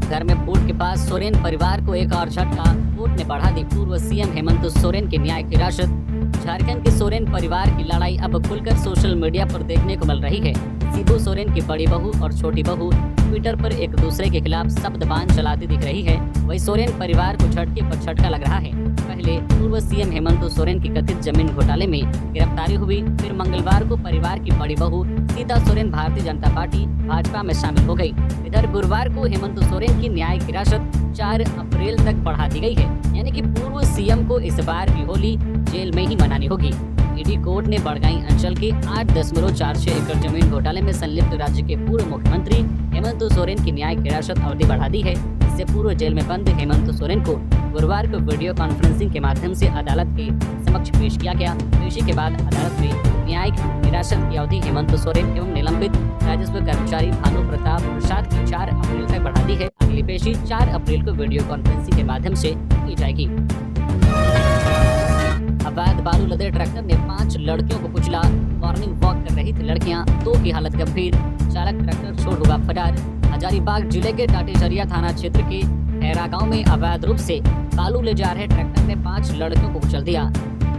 घर में फूट के पास सोरेन परिवार को एक और झटका, कोर्ट ने बढ़ा दी पूर्व सीएम हेमंत सोरेन की न्यायिक हिरासत। झारखंड के सोरेन परिवार की लड़ाई अब खुलकर सोशल मीडिया पर देखने को मिल रही है। शिबू सोरेन की बड़ी बहू और छोटी बहू ट्विटर पर एक दूसरे के खिलाफ शब्दबाण चलाती दिख रही है। वही सोरेन परिवार को झटके पर झटका लग रहा है। पहले पूर्व सीएम हेमंत सोरेन की कथित जमीन घोटाले में गिरफ्तारी हुई, फिर मंगलवार को परिवार की बड़ी बहू सीता सोरेन भारतीय जनता पार्टी भाजपा में शामिल हो गई। इधर गुरुवार को हेमंत सोरेन की न्यायिक हिरासत 4 अप्रैल तक बढ़ा दी गई है, यानी कि पूर्व सीएम को इस बार की होली जेल में ही मनानी होगी। ईडी कोर्ट ने बड़गाई अंचल के 8.46 एकड़ जमीन घोटाले में संलिप्त राज्य के पूर्व मुख्यमंत्री हेमंत सोरेन की न्यायिक हिरासत अवधि बढ़ा दी है। इससे पूर्व जेल में बंद हेमंत सोरेन को गुरुवार को वीडियो कॉन्फ्रेंसिंग के माध्यम से अदालत के समक्ष पेश किया गया। पेशी के बाद अदालत में न्यायिक हिरासत की अवधि हेमंत सोरेन एवं निलंबित राजस्व कर्मचारी भानु प्रताप प्रसाद की 4 अप्रैल तक बढ़ा दी है। अगली पेशी 4 अप्रैल को वीडियो कॉन्फ्रेंसिंग के माध्यम से की जाएगी। अवैध बालू लदे ट्रैक्टर ने 5 लड़कियों को कुचला। मॉर्निंग वॉक कर रही थी लड़कियां, 2 की हालत गंभीर। चालक ट्रैक्टर छोड़ हुआ फरार। हजारीबाग जिले के टाटीझरिया थाना क्षेत्र के खैरा गांव में अवैध रूप से बालू ले जा रहे ट्रैक्टर ने 5 लड़कियों को कुचल दिया।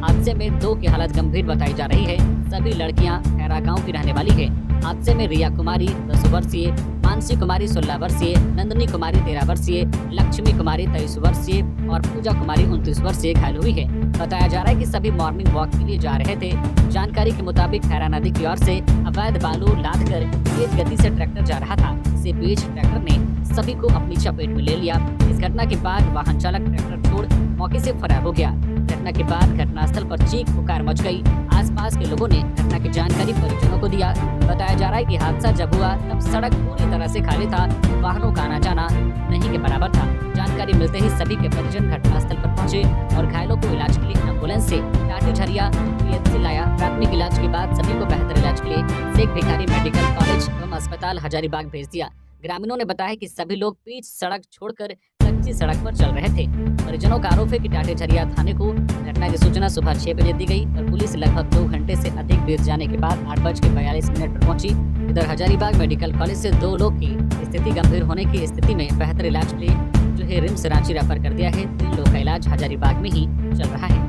हादसे में 2 की हालत गंभीर बताई जा रही है। सभी लड़कियां खैरा गांव की रहने वाली है। हादसे में रिया कुमारी 10 वर्षीय, मानसी कुमारी 16 वर्षीय, नंदनी कुमारी 13 वर्षीय, लक्ष्मी कुमारी 23 वर्षीय और पूजा कुमारी 29 वर्षीय घायल हुई है। बताया जा रहा है कि सभी मॉर्निंग वॉक के लिए जा रहे थे। जानकारी के मुताबिक खैरा नदी की ओर से अवैध बालू लाद कर तेज गति से ट्रैक्टर जा रहा था। इसी बीच ट्रैक्टर ने सभी को अपनी चपेट में ले लिया। इस घटना के बाद वाहन चालक ट्रैक्टर छोड़ मौके से फरार हो गया। घटना के बाद घटनास्थल पर चीख पुकार मच गई। आसपास के लोगों ने घटना की जानकारी परिजनों को दिया। बताया जा रहा है कि हादसा जब हुआ तब सड़क पूरी तरह से खाली था, वाहनों का आना जाना नहीं के बराबर था। जानकारी मिलते ही सभी के परिजन घटनास्थल पर पहुंचे और घायलों को इलाज के लिए एम्बुलेंस से टाटीझरिया पीएचसी लाया। प्राथमिक इलाज के बाद सभी को बेहतर इलाज के लिए शेख भिखारी मेडिकल कॉलेज एवं अस्पताल हजारीबाग भेज दिया। ग्रामीणों ने बताया कि सभी लोग बीच सड़क छोड़कर कच्ची सड़क पर चल रहे थे। परिजनों का आरोप है कि टाटीझरिया थाने को घटना की सूचना सुबह 6 बजे दी गई और पुलिस लगभग 2 घंटे से अधिक बीत जाने के बाद 8:42 पर पहुंची। इधर हजारीबाग मेडिकल कॉलेज से 2 लोग की स्थिति गंभीर होने की स्थिति में बेहतर इलाज के लिए जो है रिम्स रांची रेफर कर दिया है। 3 लोग का इलाज हजारीबाग में ही चल रहा है।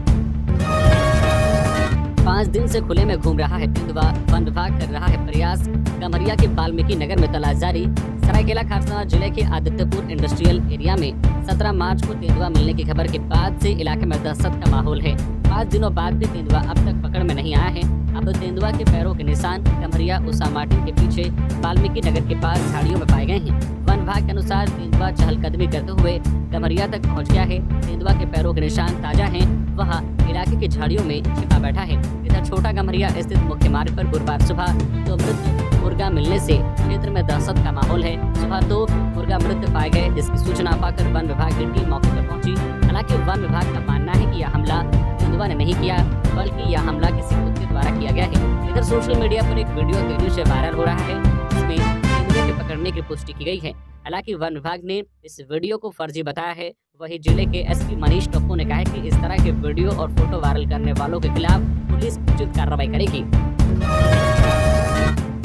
5 दिन से खुले में घूम रहा है तेंदुआ, वन विभाग कर रहा है प्रयास। कमरिया के वाल्मीकि नगर में तलाश जारी। सरायकेला खरसावां जिले के आदित्यपुर इंडस्ट्रियल एरिया में 17 मार्च को तेंदुआ मिलने की खबर के बाद से इलाके में दहशत का माहौल है। 5 दिनों बाद भी तेंदुआ अब तक पकड़ में नहीं आया है। अब तेंदुआ के पैरों के निशान कमरिया उषा मार्टिन के पीछे वाल्मीकि नगर के पास झाड़ियों में पाए गए हैं। वन विभाग के अनुसार तेंदुआ चहलकदमी करते हुए कमरिया तक पहुंच गया है। तेंदुआ के पैरों के निशान ताजा हैं, वह इलाके की झाड़ियों में छिपा बैठा है। इधर छोटा कमरिया स्थित मुख्य मार्ग पर गुरुवार सुबह 2 मृत मुर्गा मिलने से क्षेत्र में दहशत का माहौल है। सुबह 2 मुर्गा मृत पाए गए, जिसकी सूचना पाकर वन विभाग की टीम मौके पर पहुंची। हालांकि वन विभाग का मानना है कि यह हमला तेंदुआ ने नहीं किया, बल्कि यह हमला किसी कुत्ते द्वारा किया गया है। इधर सोशल मीडिया पर एक वीडियो तेजी से वायरल हो रहा है, जिसमें तेंदुए के पकड़ने की पुष्टि की गई है। हालांकि वन विभाग ने इस वीडियो को फर्जी बताया है। वहीं जिले के एसपी मनीष टप्पू ने कहा है कि इस तरह के वीडियो और फोटो वायरल करने वालों के खिलाफ पुलिस उचित कार्रवाई करेगी।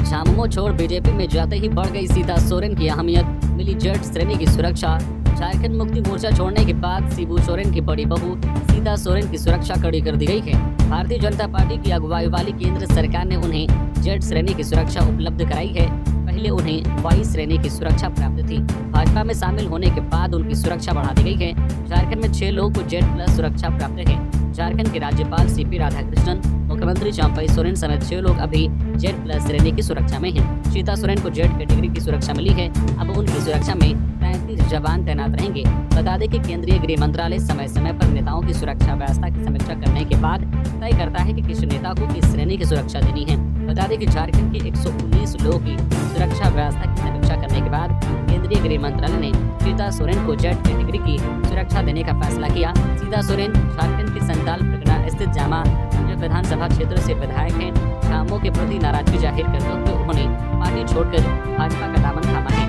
झामुमो छोड़ बीजेपी में जाते ही बढ़ गई सीता सोरेन की अहमियत, मिली जेड श्रेणी की सुरक्षा। झारखंड मुक्ति मोर्चा छोड़ने के बाद शिबू सोरेन की बड़ी बहू सीता सोरेन की सुरक्षा कड़ी कर दी गई है। भारतीय जनता पार्टी की अगुवाई वाली केंद्र सरकार ने उन्हें जेड श्रेणी की सुरक्षा उपलब्ध कराई है। पहले उन्हें वाई श्रेणी की सुरक्षा प्राप्त थी। भाजपा में शामिल होने के बाद उनकी सुरक्षा बढ़ा दी गई है। झारखंड में 6 लोगों को जेड प्लस सुरक्षा प्राप्त है। झारखंड के राज्यपाल सीपी राधाकृष्णन, मुख्यमंत्री चंपई सोरेन समेत 6 लोग अभी जेड प्लस श्रेणी की सुरक्षा में हैं। सीता सोरेन को जेड कैटेगरी की सुरक्षा मिली है। अब उनकी सुरक्षा में 33 जवान तैनात रहेंगे। बता दें कि केंद्रीय गृह मंत्रालय समय समय पर नेताओं की सुरक्षा व्यवस्था की समीक्षा करने के बाद तय करता है कि किस नेता को किस श्रेणी की सुरक्षा देनी है। बता दें कि झारखंड के 119 लोगों की सुरक्षा व्यवस्था की समीक्षा करने के बाद केंद्रीय गृह मंत्रालय ने सीता सोरेन को जेड कैटेगरी की सुरक्षा देने का फैसला किया। सीता सोरेन झारखंड के संताल परगना स्थित जामा विधानसभा क्षेत्र से विधायक हैं। झामुमो के प्रति नाराजगी जाहिर करते हुए उन्होंने पार्टी छोड़कर भाजपा का दामन थामा है।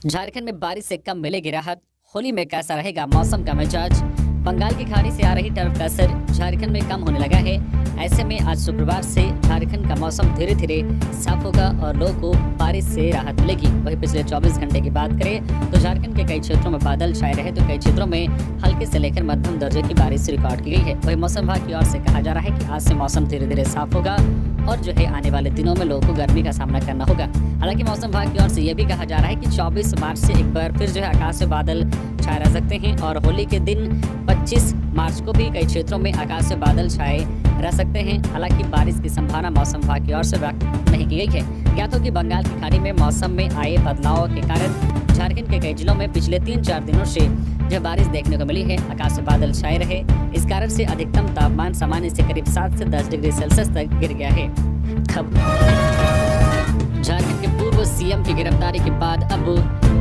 झारखंड में बारिश से कम मिलेगी राहत, होली में कैसा रहेगा मौसम का मिजाज। बंगाल की खाड़ी से आ रही टर्फ का असर झारखंड में कम होने लगा है। ऐसे में आज शुक्रवार से झारखंड का मौसम धीरे धीरे साफ होगा और लोगों को बारिश से राहत मिलेगी। वहीं पिछले 24 घंटे की बात करें तो झारखंड के कई क्षेत्रों में बादल छाए रहे तो कई क्षेत्रों में हल्के से लेकर मध्यम दर्जे की बारिश रिकॉर्ड की गई है। वहीं मौसम विभाग की ओर से कहा जा रहा है कि आज से मौसम धीरे धीरे साफ होगा और जो है आने वाले दिनों में लोगों को गर्मी का सामना करना होगा। हालांकि मौसम विभाग की ओर से यह भी कहा जा रहा है कि 24 मार्च से एक बार फिर जो है आकाश से बादल छाए रह सकते हैं और होली के दिन 25 मार्च को भी कई क्षेत्रों में आकाश से बादल छाए रह सकते हैं। हालांकि बारिश की संभावना मौसम विभाग की ओर से व्यक्त नहीं की गई है। ज्ञात हो कि बंगाल की खाड़ी में मौसम में आए बदलाव के कारण झारखंड के कई जिलों में पिछले 3-4 दिनों से जो बारिश देखने को मिली है। आकाश से बादल छाए रहे, इस कारण से अधिकतम तापमान सामान्य से करीब 7 से 10 डिग्री सेल्सियस तक गिर गया है। झारखंड के पूर्व सीएम की गिरफ्तारी के बाद अब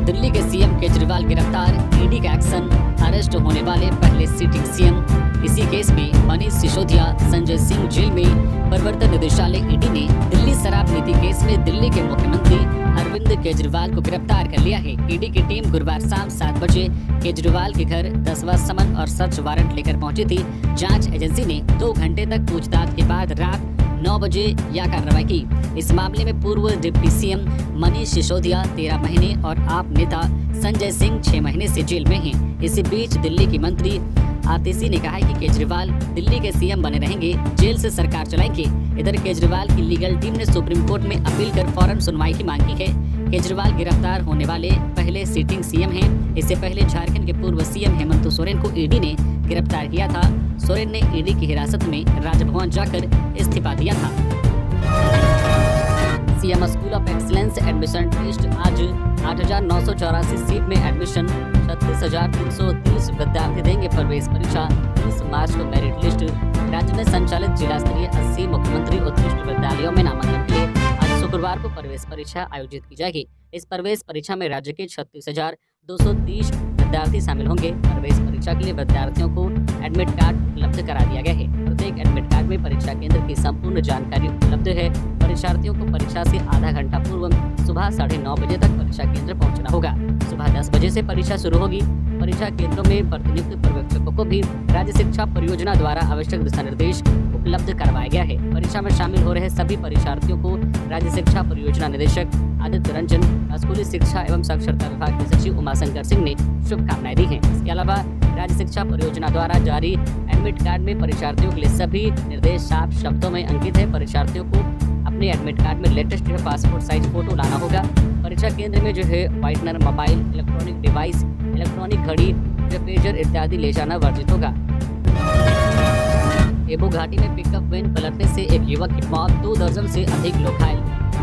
दिल्ली के सीएम केजरीवाल गिरफ्तार, ईडी का एक्शन, अरेस्ट होने वाले पहले सिटिंग सीएम। इसी केस में मनीष सिसोदिया, संजय सिंह जेल में। प्रवर्तन निदेशालय ईडी ने दिल्ली शराब नीति केस में दिल्ली के मुख्यमंत्री अरविंद केजरीवाल को गिरफ्तार कर लिया है। ईडी की टीम गुरुवार शाम 7 बजे केजरीवाल के घर 10वां समन और सर्च वारंट लेकर पहुंची थी। जांच एजेंसी ने 2 घंटे तक पूछताछ के बाद रात 9 बजे यह कार्रवाई की। इस मामले में पूर्व डिप्टी सीएम मनीष सिसोदिया 13 महीने और आप नेता संजय सिंह 6 महीने से जेल में हैं। इसी बीच दिल्ली की मंत्री आतिशी ने कहा है कि केजरीवाल दिल्ली के सीएम बने रहेंगे, जेल से सरकार चलाएंगे। इधर केजरीवाल की लीगल टीम ने सुप्रीम कोर्ट में अपील कर फौरन सुनवाई की मांग की है। केजरीवाल गिरफ्तार होने वाले पहले सिटिंग सीएम हैं। इससे पहले झारखंड के पूर्व सीएम हेमंत सोरेन को ईडी ने गिरफ्तार किया था। सोरेन ने ईडी की हिरासत में राजभवन जाकर इस्तीफा दिया था। CM school of excellence admission test आज 8,984 सीट में एडमिशन, 36,330 विद्यार्थी देंगे प्रवेश परीक्षा। 30 मार्च को मेरिट लिस्ट। राज्य में संचालित जिला स्तरीय 80 मुख्यमंत्री उत्कृष्ट विद्यालयों में नामांकन के लिए आज शुक्रवार को प्रवेश परीक्षा आयोजित की जाएगी। इस प्रवेश परीक्षा में राज्य के 36,230 विद्यार्थी शामिल होंगे। प्रवेश परीक्षा के लिए विद्यार्थियों को एडमिट कार्ड उपलब्ध करा दिया गया है। प्रत्येक एडमिट कार्ड में परीक्षा केंद्र की संपूर्ण जानकारी उपलब्ध है। परीक्षार्थियों को परीक्षा से आधा घंटा पूर्व सुबह 9:30 बजे तक परीक्षा केंद्र पहुंचना होगा। सुबह 10 बजे से परीक्षा शुरू होगी। परीक्षा केंद्रों में प्रतिनियुक्त पर्यवेक्षकों को भी राज्य शिक्षा परियोजना द्वारा आवश्यक दिशा निर्देश उपलब्ध करवाया गया है। परीक्षा में शामिल हो रहे सभी परीक्षार्थियों को राज्य शिक्षा परियोजना निदेशक आदित्य रंजन, स्कूली शिक्षा एवं साक्षरता विभाग के सचिव उमाशंकर सिंह ने शुभकामनाएं दी हैं। इसके अलावा राज्य शिक्षा परियोजना द्वारा जारी एडमिट कार्ड में परीक्षार्थियों के लिए सभी निर्देश साफ शब्दों में अंकित है। परीक्षार्थियों को अपने एडमिट कार्ड में लेटेस्ट पासपोर्ट साइज फोटो लाना होगा। परीक्षा केंद्र में जो है whitener, mobile, electronic device, electronic घड़ी, पेजर इत्यादि ले जाना वर्जित होगा। टेबू घाटी में पिकअप वैन पलटने से एक युवक की मौत, 2 दर्जन से अधिक लोग घायल।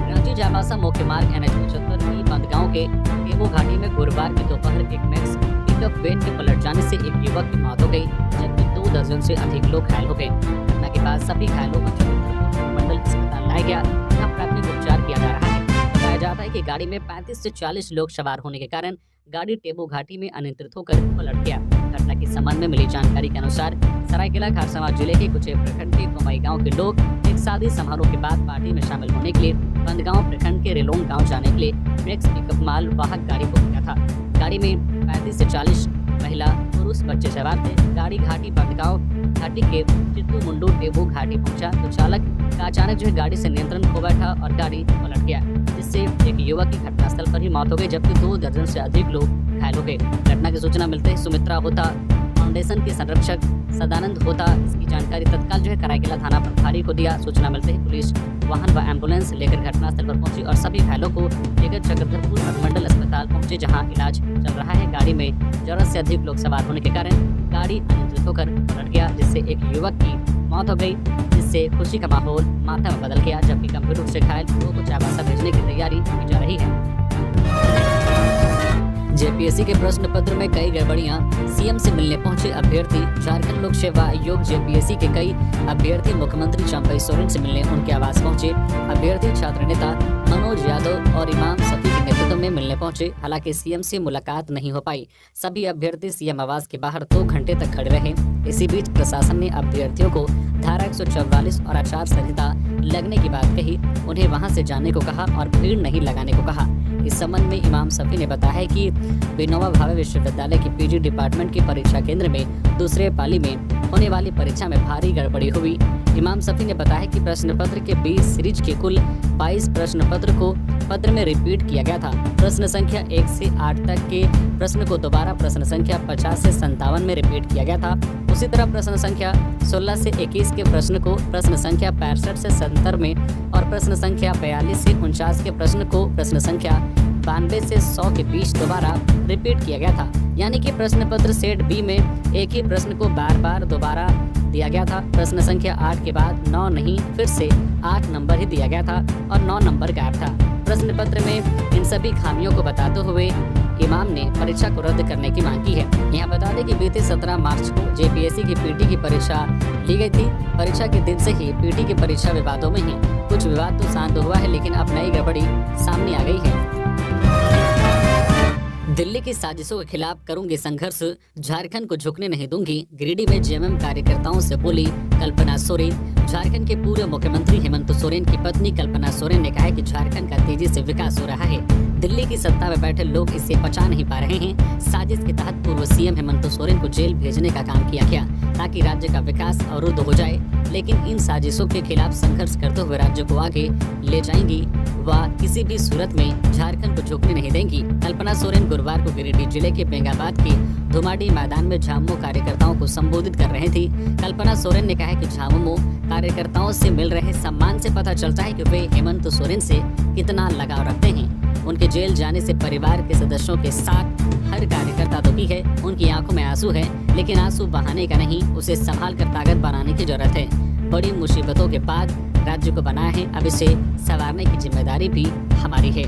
रांची जाबासा मुख्य मार्ग NH 75 की बंदगांव के टेबू घाटी में गुरुवार की दोपहर एक मैक्स पिकअप वैन के पलट जाने से एक युवक की मौत हो गई, जबकि 2 दर्जन से अधिक लोग घायल हो गए। घटना के बाद सभी घायलों को मंडल अस्पताल लाया गया, जहां प्राथमिक उपचार किया जा रहा है। बताया जाता है कि गाड़ी में 35 से 40 लोग सवार होने के कारण गाड़ी टेबू घाटी में अनियंत्रित होकर पलट गया। घटना के संबंध में मिली जानकारी के अनुसार सरायकेला खरसावां जिले के कुचेर प्रखंड के कुमाई गांव के लोग एक शादी समारोह के बाद पार्टी में शामिल होने के लिए बंदगांव प्रखंड के रेलोंग गांव जाने के लिए मैक्स पिकअप माल वाहक गाड़ी बुक किया था। गाड़ी में 35 से 40 महिला पुरुष बच्चे सवार थे। गाड़ी घाटी बंदगांव घाटी के चित्तू मुंडू टेबू घाटी पहुंचा तो चालक का अचानक जो है गाड़ी से नियंत्रण खो बैठा और गाड़ी पलट गया, जिससे एक युवक की घटनास्थल पर ही मौत हो गई, जबकि 2 दर्जन से अधिक लोग घायल हो गए। घटना की सूचना मिलते ही सुमित्रा होता फाउंडेशन के संरक्षक सदानंद होता इसकी जानकारी तत्काल जो है कराईकेला थाना प्रभारी को दिया। सूचना मिलते ही पुलिस वाहन व एम्बुलेंस लेकर घटनास्थल पर पहुंची और सभी घायलों को लेकर चक्रधरपुर अनुमंडल अस्पताल पहुंचे, जहां इलाज चल रहा है। गाड़ी में जरूरत से अधिक लोग सवार होने के कारण गाड़ी अनियंत्रित होकर पलट गया, जिससे एक युवक की मौत हो गई, जिससे खुशी का माहौल माथा में बदल गया, जबकि गंभीर रूप से घायल लोगों को चाबासा भेजने की तैयारी की जा रही है। जेपीएससी के प्रश्न पत्र में कई गड़बड़ियां, सीएम से मिलने पहुंचे अभ्यर्थी। झारखंड लोक सेवा आयोग जेपीएससी के कई अभ्यर्थी मुख्यमंत्री चंपई सोरेन से मिलने उनके आवास पहुंचे। अभ्यर्थी छात्र नेता मनोज यादव और इमाम सफी के नेतृत्व में मिलने पहुंचे। हालांकि सीएम से मुलाकात नहीं हो पाई। सभी अभ्यर्थी सीएम आवास के बाहर 2 घंटे तक खड़े रहे। इसी बीच प्रशासन ने अभ्यर्थियों को धारा 144 और आचार संहिता लगने की बात कही, उन्हें वहां से जाने को कहा और भीड़ नहीं लगाने को कहा। इस इस संबंध में इमाम सफ़ी ने बताया है कि विनोबा भावे विश्वविद्यालय की पीजी डिपार्टमेंट के परीक्षा केंद्र में दूसरे पाली में होने वाली परीक्षा में भारी गड़बड़ी हुई। इमाम सफ़ी ने बताया कि प्रश्न पत्र के 20 सीरीज के कुल 22 प्रश्न पत्र को पत्र में रिपीट किया गया था। प्रश्न संख्या 1 से 8 तक के प्रश्न को दोबारा प्रश्न संख्या 50 से 57 में रिपीट किया गया था। उसी तरह प्रश्न संख्या 16 से 21 के प्रश्न को प्रश्न संख्या 65 से 70 में और प्रश्न संख्या 42 से 49 के प्रश्न को प्रश्न संख्या 92 से 100 के बीच दोबारा रिपीट किया गया था। यानी कि प्रश्न पत्र सेट बी में एक ही प्रश्न को बार बार दोबारा दिया गया था। प्रश्न संख्या 8 के बाद 9 नहीं फिर से 8 नंबर ही दिया गया था और 9 नंबर गायब था। प्रश्न पत्र में इन सभी खामियों को बताते हुए इमाम ने परीक्षा को रद्द करने की मांग की है। यहाँ बता दें कि बीते 17 मार्च को जेपीएससी की पीटी की परीक्षा ली गई थी। परीक्षा के दिन से ही पीटी की परीक्षा विवादों में ही कुछ विवाद तो शांत हुआ है, लेकिन अब नई गड़बड़ी सामने आ गई है। दिल्ली की साजिशों के खिलाफ करूंगी संघर्ष, झारखंड को झुकने नहीं दूंगी। गिरिडीह में जेएमएम कार्यकर्ताओं से बोली कल्पना सोरेन। झारखंड के पूर्व मुख्यमंत्री हेमंत सोरेन की पत्नी कल्पना सोरेन ने कहा है कि झारखंड का तेजी से विकास हो रहा है। दिल्ली की सत्ता में बैठे लोग इसे पचा नहीं पा रहे हैं। साजिश के तहत पूर्व सीएम हेमंत सोरेन को जेल भेजने का काम किया गया ताकि राज्य का विकास अवरुद्ध हो जाए, लेकिन इन साजिशों के खिलाफ संघर्ष करते हुए राज्य को आगे ले जाएंगी व किसी भी सूरत में झारखंड को झुकने नहीं देंगी। कल्पना सोरेन गुरुवार को गिरिडीह जिले के बेंगाबाद के धुमाडी मैदान में झामुमो कार्यकर्ताओं को संबोधित कर रही थी। कल्पना सोरेन ने कहा है कि झामुमो कार्यकर्ताओं से मिल रहे सम्मान से पता चलता है कि वे हेमंत सोरेन से कितना लगाव रखते हैं। उनके जेल जाने से परिवार के सदस्यों के साथ हर कार्यकर्ता दुखी है। उनकी आंखों में आंसू है, लेकिन आंसू बहाने का नहीं, उसे संभाल कर ताकत बनाने की जरूरत है। बड़ी मुसीबतों के बाद राज्य को बनाया है, अब इसे संवारने की जिम्मेदारी भी हमारी है।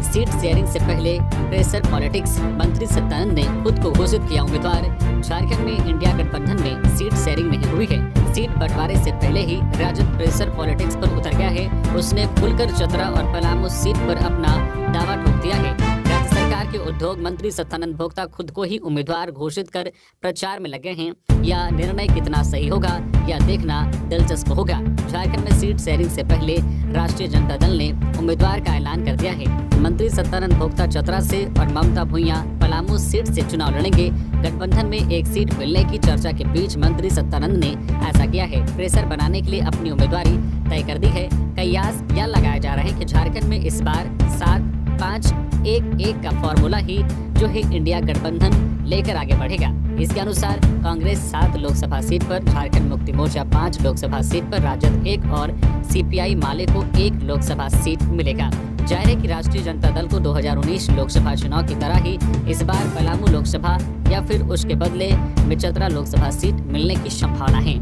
सीट शेयरिंग से पहले प्रेशर पॉलिटिक्स, मंत्री सत्यानंद ने खुद को घोषित किया उम्मीदवार। झारखंड में इंडिया गठबंधन में सीट शेयरिंग नहीं हुई है। सीट बंटवारे से पहले ही राजद प्रेशर पॉलिटिक्स पर उतर गया है। उसने खुलकर चतरा और पलामू सीट पर अपना दावा ठोक दिया है। राज्य सरकार के उद्योग मंत्री सत्यानंद भोक्ता खुद को ही उम्मीदवार घोषित कर प्रचार में लगे हैं। यह निर्णय कितना सही होगा यह देखना दिलचस्प होगा। झारखंड में सीट शेयरिंग से पहले राष्ट्रीय जनता दल ने उम्मीदवार का ऐलान कर दिया है। मंत्री सत्यानंद भोक्ता चतरा से और ममता भुइयां पलामू सीट से चुनाव लड़ेंगे। गठबंधन में एक सीट मिलने की चर्चा के बीच मंत्री सत्यानंद ने ऐसा किया है। प्रेशर बनाने के लिए अपनी उम्मीदवारी तय कर दी है। कयास यह लगाया जा रहा है कि झारखंड में इस बार 7-5-1-1 का फॉर्मूला ही जो है इंडिया गठबंधन लेकर आगे बढ़ेगा। इसके अनुसार कांग्रेस 7 लोकसभा सीट पर, झारखंड मुक्ति मोर्चा 5 लोकसभा सीट पर, राजद 1 और सीपीआई माले को 1 लोकसभा सीट मिलेगा। जाहिर है कि राष्ट्रीय जनता दल को 2019 लोकसभा चुनाव की तरह ही इस बार पलामू लोकसभा या फिर उसके बदले में चतरा लोकसभा सीट मिलने की संभावना है।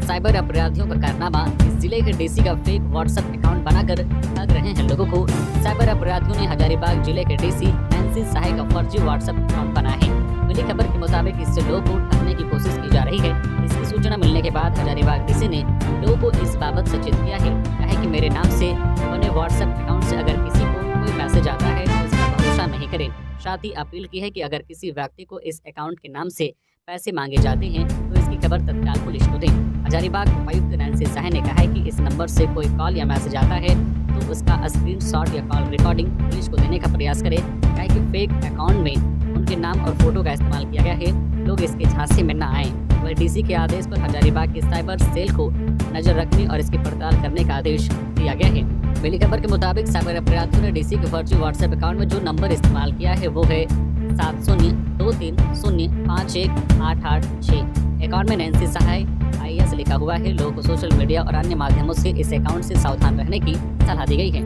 साइबर अपराधियों का कारनामा, इस जिले के डीसी का फेक व्हाट्सएप अकाउंट बनाकर ठग रहे हैं लोगों को। साइबर अपराधियों ने हजारीबाग जिले के डीसी नैन्सी साहे का फर्जी व्हाट्सएप अकाउंट बनाया है। मिली खबर के मुताबिक इससे लोगों को ठगने की कोशिश की जा रही है। इसकी सूचना मिलने के बाद हजारीबाग डीसी ने लोगों को इस बाबत सचेत किया है। कहा है कि मेरे नाम से बने व्हाट्सएप अकाउंट से अगर किसी को कोई मैसेज आता है तो इसका भरोसा नहीं करें। साथ ही अपील की है कि अगर किसी व्यक्ति को इस अकाउंट के नाम से पैसे मांगे जाते हैं तो इसकी खबर तत्काल पुलिस को दें। हजारीबाग उपायुक्त नैन्सी साहे ने कहा है कि इस नंबर से कोई कॉल या मैसेज आता है तो उसका स्क्रीनशॉट या कॉल रिकॉर्डिंग पुलिस को देने का प्रयास करें। कहा है कि फेक अकाउंट में उनके नाम और फोटो का इस्तेमाल किया गया है, लोग इसके झांसे में न आए। वह डीसी के आदेश पर हजारीबाग के साइबर सेल को नजर रखने और इसकी पड़ताल करने का आदेश दिया गया है। मिली खबर के मुताबिक साइबर अपराधियों ने डीसी के फर्जी व्हाट्सएप अकाउंट में जो नंबर इस्तेमाल किया है वो है 7023051886। अकाउंट में नैन्सी साहे IAS लिखा हुआ है। लोगों को सोशल मीडिया और अन्य माध्यमों से इस अकाउंट से सावधान रहने की सलाह दी गई है।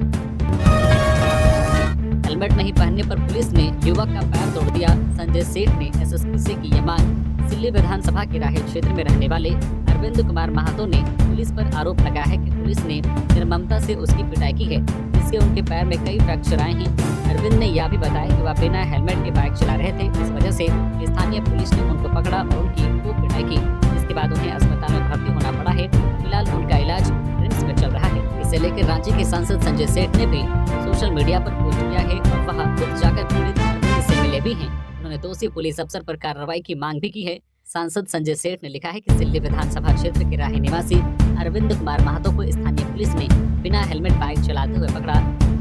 हेलमेट नहीं पहनने पर पुलिस ने युवक का पैर तोड़ दिया। संजय सेठ ने SSP से की यह मांग। सिल्ली विधानसभा के राहे क्षेत्र में रहने वाले अरविंद कुमार महतो ने पुलिस पर आरोप लगाया है कि पुलिस ने निर्ममता से उसकी पिटाई की है, जिससे उनके पैर में कई फ्रैक्चर आए हैं। अरविंद ने यह भी बताया कि वह बिना हेलमेट के बाइक चला रहे थे। इस वजह से स्थानीय पुलिस ने उनको पकड़ा और उनकी खूब पिटाई की, जिसके बाद उन्हें अस्पताल में भर्ती होना पड़ा है। फिलहाल उनका इलाज रिम्स में चल रहा है। इसे लेकर रांची के सांसद संजय सेठ ने भी सोशल मीडिया पर पोस्ट किया है और वह खुद जाकर पीड़ित अरविंद से मिले भी हैं। उन्होंने दोषी पुलिस अफसर पर कार्रवाई की मांग भी की है। सांसद संजय सेठ ने लिखा है कि सिल्ली विधानसभा क्षेत्र के राही निवासी अरविंद कुमार महतो को स्थानीय पुलिस ने बिना हेलमेट बाइक चलाते हुए पकड़ा।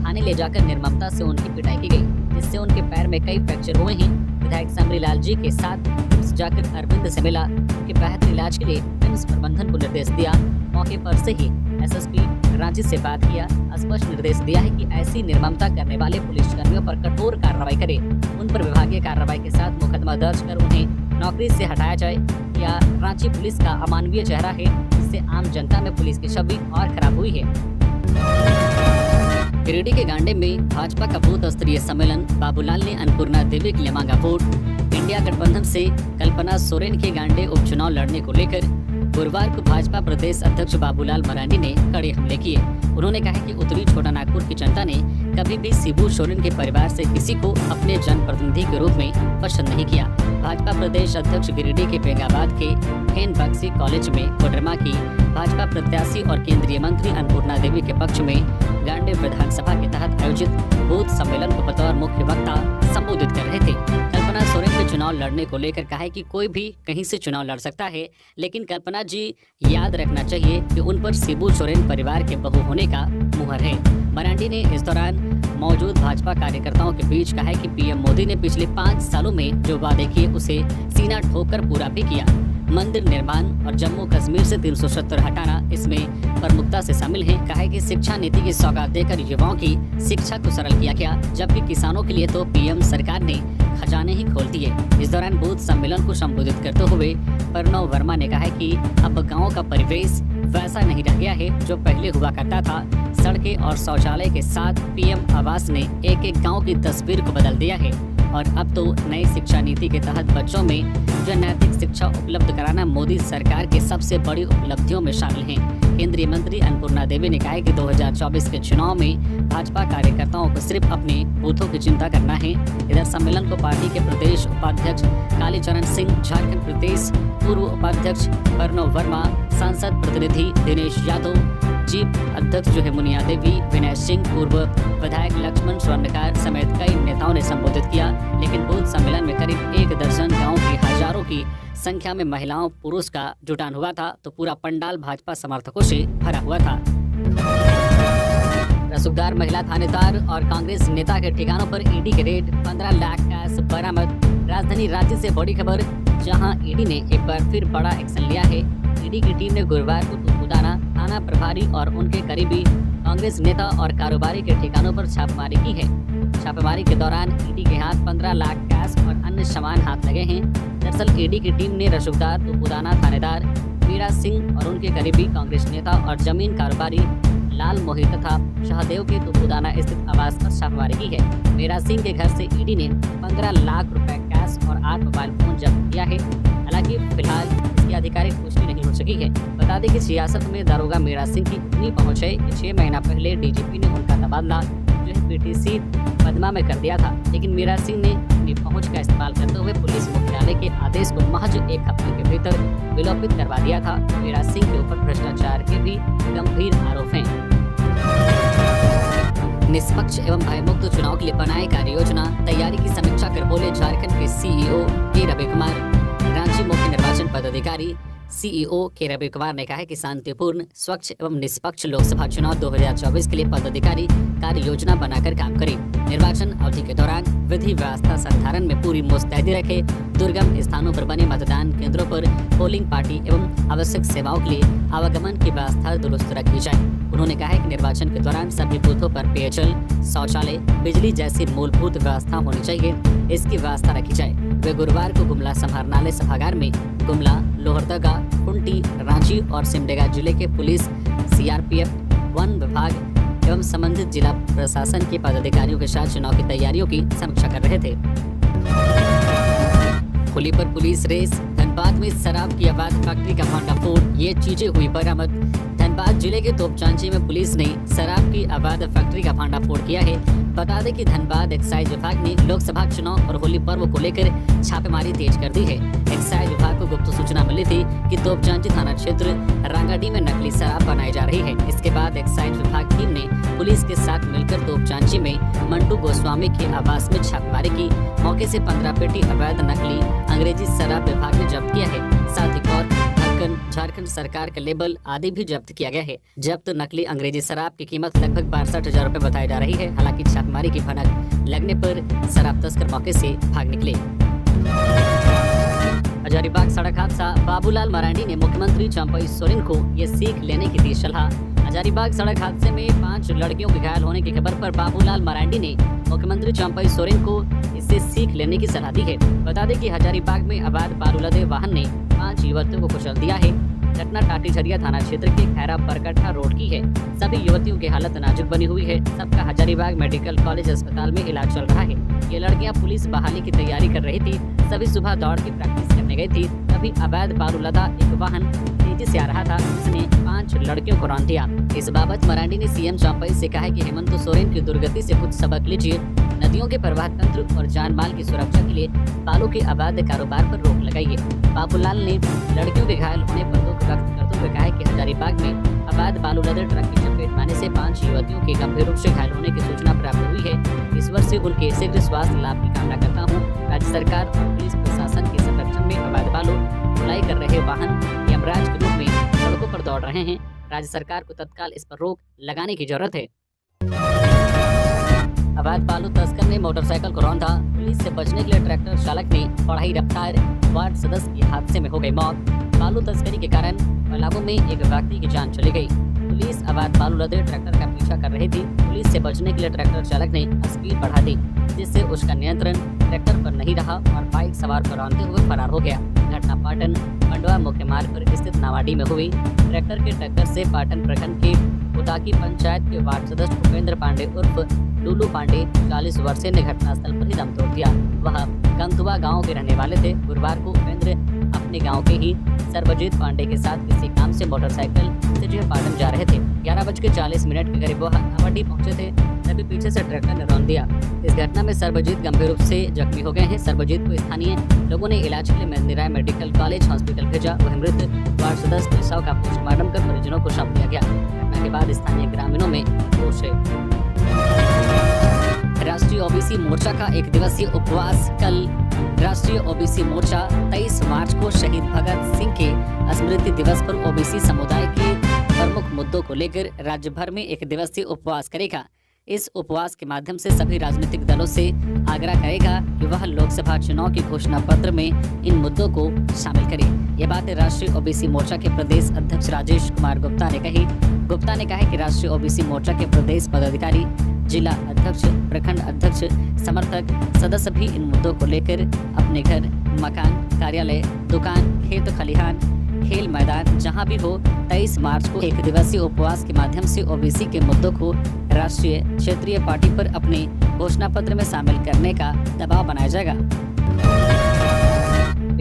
थाने ले जाकर निर्ममता से उनकी पिटाई की गई, जिससे उनके पैर में कई फ्रैक्चर हुए हैं। विधायक समरी लाल जी के साथ एम्स जाकर अरविंद से मिला, उनके बेहतर इलाज के लिए एम्स प्रबंधन को निर्देश दिया। मौके पर से ही एसएसपी रांची से बात किया, स्पष्ट निर्देश दिया है कि ऐसी निर्ममता करने वाले पुलिसकर्मियों पर कठोर कार्रवाई करे। उन पर विभागीय कार्रवाई के साथ मुकदमा दर्ज कर उन्हें नौकरी से हटाया जाए। या रांची पुलिस का अमानवीय चेहरा है, जिससे आम जनता में पुलिस की छवि और खराब हुई है। गिरिडीह के गांडे में भाजपा का बूथ स्तरीय सम्मेलन, बाबूलाल ने अन्नपूर्णा देवी के लिए मांगा वोट। इंडिया गठबंधन से कल्पना सोरेन के गांडे उपचुनाव लड़ने को लेकर गुरुवार को भाजपा प्रदेश अध्यक्ष बाबूलाल मरांडी ने कड़े हमले किए। उन्होंने कहा कि उत्तरी छोटा नागपुर की जनता ने कभी भी शिबू सोरेन के परिवार से किसी को अपने जनप्रतिनिधि के रूप में पसंद नहीं किया। भाजपा प्रदेश अध्यक्ष गिरिडीह के बेंगाबाद के खेन बक्सी कॉलेज में कोडरमा की भाजपा प्रत्याशी और केंद्रीय मंत्री अन्नपूर्णा देवी के पक्ष में गांडे विधानसभा के तहत आयोजित बूथ सम्मेलन को बतौर मुख्य वक्ता संबोधित कर रहे थे। कल्पना सोरेन के चुनाव लड़ने को लेकर कहा है कि कोई भी कहीं से चुनाव लड़ सकता है, लेकिन कल्पना जी याद रखना चाहिए कि उन पर शिबू सोरेन परिवार के बहू होने का मुहर है। मरांडी ने इस दौरान मौजूद भाजपा कार्यकर्ताओं के बीच कहा है कि पीएम मोदी ने पिछले 5 सालों में जो वादे किए उसे सीना ठोककर पूरा भी किया। मंदिर निर्माण और जम्मू कश्मीर से 370 हटाना इसमें प्रमुखता से शामिल है। कहा है कि शिक्षा नीति की सौगात देकर युवाओं की शिक्षा को सरल किया गया, जबकि किसानों के लिए तो पीएम सरकार ने खजाने ही खोल दिए। इस दौरान बूथ सम्मेलन को संबोधित करते हुए प्रणव वर्मा ने कहा है कि अब गाँव का परिवेश वैसा नहीं रह गया है जो पहले हुआ करता था। सड़कें और शौचालय के साथ पीएम आवास ने एक एक गाँव की तस्वीर को बदल दिया है और अब तो नई शिक्षा नीति के तहत बच्चों में जो नैतिक शिक्षा उपलब्ध कराना मोदी सरकार की सबसे बड़ी उपलब्धियों में शामिल है। केंद्रीय मंत्री अन्नपूर्णा देवी ने कहा है कि 2024 के चुनाव में भाजपा कार्यकर्ताओं को सिर्फ अपने बूथों की चिंता करना है। इधर सम्मेलन को पार्टी के प्रदेश उपाध्यक्ष कालीचरण सिंह, झारखंड प्रदेश पूर्व उपाध्यक्ष प्रणव वर्मा, सांसद प्रतिनिधि दिनेश यादव, चीफ अध्यक्ष जो है मुनिया देवी, विनय सिंह, पूर्व विधायक लक्ष्मण स्वर्णकार समेत कई नेताओं ने संबोधित किया। लेकिन बूथ सम्मेलन में करीब 1 दर्जन गाँव की हजारों की संख्या में महिलाओं पुरुष का जुटान हुआ था, तो पूरा पंडाल भाजपा समर्थकों से भरा हुआ था। रसूखदार महिला थानेदार और कांग्रेस नेता के ठिकानों पर ईडी के रेड, 15 लाख कैश बरामद। राजधानी रांची से बड़ी खबर, जहां ईडी ने एक बार फिर बड़ा एक्शन लिया है। ईडी की टीम ने गुरुवार को तुपुदाना थाना प्रभारी और उनके करीबी कांग्रेस नेता और कारोबारी के ठिकानों पर छापेमारी की है। छापेमारी के दौरान ईडी के हाथ 15 लाख कैश और अन्य सामान हाथ लगे हैं। दरअसल ईडी की टीम ने रसूखदार तुपुदाना थानेदार मीरा सिंह और उनके करीबी कांग्रेस नेता और जमीन कारोबारी लाल मोहित तथा शाहदेव के तुपुदाना स्थित आवास पर छापेमारी की है। मीरा सिंह के घर से ईडी ने 15 लाख रुपए कैश और 8 मोबाइल फोन जब्त किया है। हालांकि फिलहाल इसकी आधिकारिक पुष्टि नहीं हो सकी है। बता दें कि सियासत में दारोगा मीरा सिंह की इतनी पहुंच है कि 6 महीना पहले डीजीपी ने उनका तबादला जो है पीटीसी पदमा में कर दिया था, लेकिन मीरा सिंह ने अपनी पहुंच का इस्तेमाल करते हुए पुलिस मुख्यालय के आदेश को महज 1 हफ्ते के भीतर विलोपित करवा दिया था। मीरा सिंह के ऊपर भ्रष्टाचार के भी गंभीर आरोप हैं। निष्पक्ष एवं भयमुक्त चुनाव के लिए बनाए कार्य योजना तैयारी की समीक्षा कर बोले झारखंड के सीईओ के रवि कुमार। रांची मुख्य निर्वाचन पदाधिकारी सीईओ के रवि कुमार ने कहा है कि शांतिपूर्ण, स्वच्छ एवं निष्पक्ष लोकसभा चुनाव 2024 के लिए पदाधिकारी कार्य योजना बनाकर काम करें। निर्वाचन अवधि के दौरान विधि व्यवस्था संधारण में पूरी मुस्तैदी रखे। दुर्गम स्थानों पर बने मतदान केंद्रों पर पोलिंग पार्टी एवं आवश्यक सेवाओं के लिए आवागमन की व्यवस्था दुरुस्त रखी जाए। उन्होंने कहा है कि निर्वाचन के दौरान सभी बूथों पर पेयजल, शौचालय, बिजली जैसी मूलभूत व्यवस्था होनी चाहिए, इसकी व्यवस्था रखी जाए। वे गुरुवार को गुमला समाहरणालय सभागार में गुमला, लोहरदगा, कुंटी, रांची और सिमडेगा जिले के पुलिस, सीआरपीएफ, वन विभाग एवं संबंधित जिला प्रशासन के पदाधिकारियों के साथ चुनाव की तैयारियों की समीक्षा कर रहे थे। होली पर पुलिस रेस, धनबाद में शराब की अवैध फैक्ट्री का भंडाफोड़, ये चीजें हुई बरामद। धनबाद जिले के तोपचांची में पुलिस ने शराब की अवैध फैक्ट्री का भंडाफोड़ किया है। बता दें कि धनबाद एक्साइज विभाग ने लोकसभा चुनाव और होली पर्व को लेकर छापेमारी तेज कर दी है। एक्साइज विभाग को गुप्त सूचना मिली थी कि तोपचांची थाना क्षेत्र रांगाडी में नकली शराब बनाई जा रही है। इसके बाद एक्साइज विभाग टीम ने पुलिस के साथ मिलकर तोपचांची में मंटू गोस्वामी के आवास में छापेमारी की। मौके से 15 पेटी अवैध नकली अंग्रेजी शराब विभाग ने जब्त किया है। साथ ही और टन झारखंड सरकार का लेबल आदि भी जब्त किया गया है। जब्त नकली अंग्रेजी शराब की कीमत लगभग 62,000 रुपए बताई जा रही है। हालांकि छापेमारी की भनक लगने पर शराब तस्कर मौके से भाग निकले। हजारीबाग सड़क हादसा, बाबूलाल मरांडी ने मुख्यमंत्री चंपई सोरेन को ये सीख लेने की दी सलाह। हजारीबाग सड़क हादसे में 5 लड़कियों के घायल होने की खबर पर बाबूलाल मरांडी ने मुख्यमंत्री चंपई सोरेन को इससे सीख लेने की सलाह दी है। बता दें कि हजारीबाग में अवैध बालू लदे वाहन ने 5 युवतियों को कुचल दिया है। घटना टाटीझरिया थाना क्षेत्र के खैरा बरकट्ठा रोड की है। सभी युवतियों की हालत नाजुक बनी हुई है। सबका हजारीबाग मेडिकल कॉलेज अस्पताल में इलाज चल रहा है। ये लड़कियां पुलिस बहाली की तैयारी कर रही थी। सभी सुबह दौड़ की प्रैक्टिस करने गई थी। तभी अवैध बालू लदा एक वाहन तेजी से आ रहा था, जिसने 5 लड़कियों को रौंद दिया। इस बाबत मरांडी ने सीएम चंपई से कहा है कि हेमंत सोरेन की दुर्गति से कुछ सबक लीजिए। नदियों के प्रवाह तंत्र और जान माल की सुरक्षा के लिए बालू के अवैध कारोबार पर रोक लगाइए। बाबूलाल ने लड़कियों के घायल होने पर दुख व्यक्त करते हुए कहा है कि हजारीबाग में अवैध बालू लदे ट्रक की चपेट में आने से 5 युवतियों के गंभीर रूप से घायल होने की सूचना प्राप्त हुई है। ईश्वर से उनके शीघ्र स्वास्थ्य लाभ की कामना करता हूँ। राज्य सरकार और पुलिस प्रशासन के संरक्षण में अवैध बालू ढुलाई कर रहे वाहन यमराज के रूप में सड़कों पर दौड़ रहे हैं। राज्य सरकार को तत्काल इस पर रोक लगाने की जरूरत है। अवैध बालू तस्कर ने मोटरसाइकिल को रौंदा। पुलिस से बचने के लिए ट्रैक्टर चालक ने बढ़ाई रफ्तार। वार्ड सदस्य की हादसे में हो गई मौत। बालू तस्करी के कारण पलामू में एक व्यक्ति की जान चली गई। पुलिस अवैध बालू लदे ट्रैक्टर का पीछा कर रही थी। पुलिस से बचने के लिए ट्रैक्टर चालक ने स्पीड बढ़ा दी, जिससे उसका नियंत्रण ट्रैक्टर पर नहीं रहा और बाइक सवार को रौंदते हुए फरार हो गया। घटना पाटन मंडवा मुख्य मार्ग पर स्थित नावाडी में हुई। ट्रैक्टर के टक्कर से पाटन प्रखंड के उदाकी पंचायत के वार्ड सदस्य भूपेंद्र पांडे उर्फ लूलू पांडे 40 वर्षीय ने घटनास्थल पर ही दम तोड़ दिया। वह गंतुआ गांव के रहने वाले थे। गुरुवार को उपेंद्र अपने गांव के ही सर्वजीत पांडे के साथ किसी काम से मोटरसाइकिल से जो पाटन जा रहे थे। 11:40 के करीब वह नावाडी पहुंचे थे, तभी पीछे से ट्रैक्टर ने रौंद दिया। इस घटना में सर्वजीत गंभीर रूप से जख्मी हो गए हैं। सर्वजीत को स्थानीय लोगों ने इलाज के लिए मेदिनीराय मेडिकल कॉलेज हॉस्पिटल भेजा। वह मृत वार्ड सदस्य के शव का पोस्टमार्टम कर परिजनों को सौंप दिया गया। घटना के बाद स्थानीय ग्रामीणों में रोष है। राष्ट्रीय ओबीसी मोर्चा का 1 दिवसीय उपवास कल। राष्ट्रीय ओबीसी मोर्चा 23 मार्च को शहीद भगत सिंह के स्मृति दिवस पर ओबीसी समुदाय के प्रमुख मुद्दों को लेकर राज्य भर में 1 दिवसीय उपवास करेगा। इस उपवास के माध्यम से सभी राजनीतिक दलों से आग्रह करेगा कि वह लोकसभा चुनाव के घोषणा पत्र में इन मुद्दों को शामिल करें। ये बात राष्ट्रीय ओबीसी मोर्चा के प्रदेश अध्यक्ष राजेश कुमार गुप्ता ने कही। गुप्ता ने कहा कि राष्ट्रीय ओबीसी मोर्चा के प्रदेश पदाधिकारी, जिला अध्यक्ष, प्रखंड अध्यक्ष, समर्थक, सदस्य भी इन मुद्दों को लेकर अपने घर, मकान, कार्यालय, दुकान, खेत खलिहान, खेल मैदान जहां भी हो 23 मार्च को 1 दिवसीय उपवास के माध्यम से ओबीसी के मुद्दों को राष्ट्रीय क्षेत्रीय पार्टी पर अपने घोषणा पत्र में शामिल करने का दबाव बनाया जाएगा।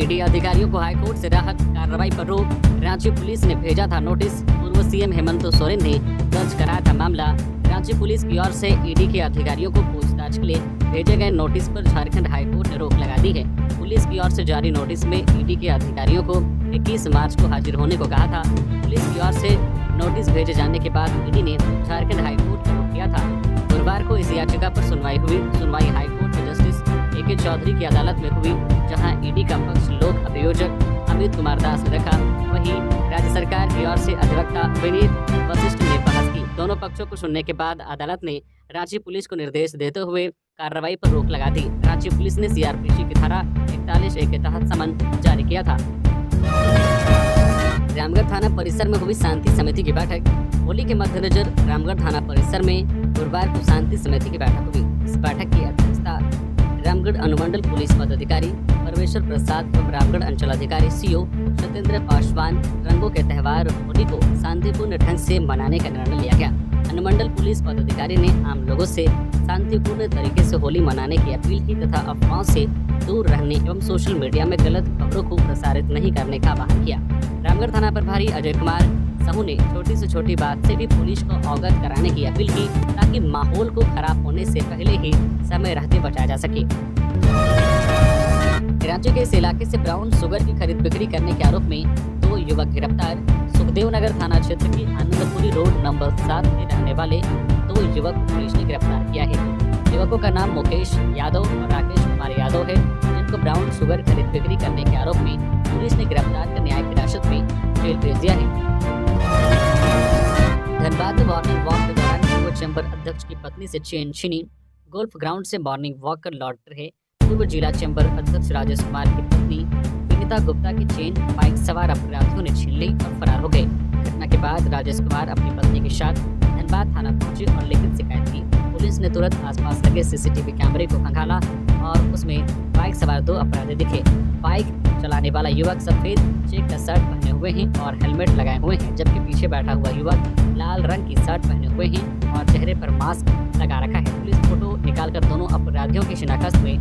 ईडी अधिकारियों को हाईकोर्ट से राहत, कार्रवाई पर रोक। रांची पुलिस ने भेजा था नोटिस। पूर्व सीएम हेमंत सोरेन ने दर्ज कराया था मामला। रांची पुलिस की ओर से ईडी के अधिकारियों को पूछताछ के लिए भेजे गए नोटिस पर झारखंड हाईकोर्ट ने रोक लगा दी है। पुलिस की ओर से जारी नोटिस में ईडी के अधिकारियों को 21 मार्च को हाजिर होने को कहा था। पुलिस की ओर से नोटिस भेजे जाने के बाद ईडी ने झारखंड हाईकोर्ट का रुख किया था। गुरुवार को इस याचिका पर सुनवाई हुई। सुनवाई हाईकोर्ट के जस्टिस AK चौधरी की अदालत में हुई, जहां ईडी का पक्ष लोक अभियोजक अमित कुमार दास ने रखा। वहीं राज्य सरकार की ओर से अधिवक्ता विनीत वशिष्ठ ने बहस की। दोनों पक्षों को सुनने के बाद अदालत ने रांची पुलिस को निर्देश देते हुए कार्रवाई पर रोक लगा दी। रांची पुलिस ने CRPC की धारा 41A के तहत समन जारी किया था। रामगढ़ थाना परिसर में हुई शांति समिति की बैठक। होली के मद्देनजर रामगढ़ थाना परिसर में गुरुवार को शांति समिति की बैठक हुई। इस बैठक की अध्यक्षता रामगढ़ अनुमंडल पुलिस पदाधिकारी परमेश्वर प्रसाद एवं रामगढ़ अंचल अधिकारी CO सत्येंद्र पासवान। रंगों के त्यौहार होली को शांतिपूर्ण ढंग से मनाने का निर्णय लिया गया। अनुमंडल पुलिस पदाधिकारी ने आम लोगों से शांतिपूर्ण तरीके से होली मनाने की अपील की तथा अफवाहों से दूर रहने एवं सोशल मीडिया में गलत खबरों को प्रसारित नहीं करने का आह्वान किया। रामगढ़ थाना प्रभारी अजय कुमार साहू ने छोटी से छोटी बात से भी पुलिस को अवगत कराने की अपील की, ताकि माहौल को खराब होने से पहले ही समय रहते बचाया जा सके। रांची के इस इलाके से ब्राउन शुगर की खरीद बिक्री करने के आरोप में 2 युवक गिरफ्तार। सुखदेव नगर थाना क्षेत्र की आनंदपुरी रोड नंबर 7 के रहने वाले 2 युवक पुलिस ने गिरफ्तार किया है। युवकों का नाम मुकेश यादव और राकेश कुमार यादव है, जिनको ब्राउन शुगर खरीद बिक्री करने के आरोप में पुलिस ने गिरफ्तार कर न्यायिक हिरासत में जेल भेज दिया है। धनबाद में मॉर्निंग वॉक के दौरान पूर्व चैंबर अध्यक्ष की पत्नी से चेन छीनी। गोल्फ ग्राउंड से मॉर्निंग वॉक कर लौट रहे पूर्व जिला चैंबर अध्यक्ष राजेश कुमार की पत्नी विनीता गुप्ता की चेन बाइक सवार अपराधियों ने छीन ली और फरार हो गए। घटना के बाद राजेश कुमार अपनी पत्नी के साथ धनबाद थाना पहुंचे और लिखित शिकायत की। पुलिस ने तुरंत आसपास लगे सीसीटीवी कैमरे को खंगाला और उसमें बाइक सवार 2 अपराधी दिखे। बाइक चलाने वाला युवक सफेद चेक का शर्ट पहने हुए हैं और हेलमेट लगाए हुए हैं, जबकि पीछे बैठा हुआ युवक लाल रंग की शर्ट पहने हुए हैं और चेहरे पर मास्क लगा रखा है। पुलिस फोटो निकालकर दोनों अपराधियों की शिनाख्त हुई।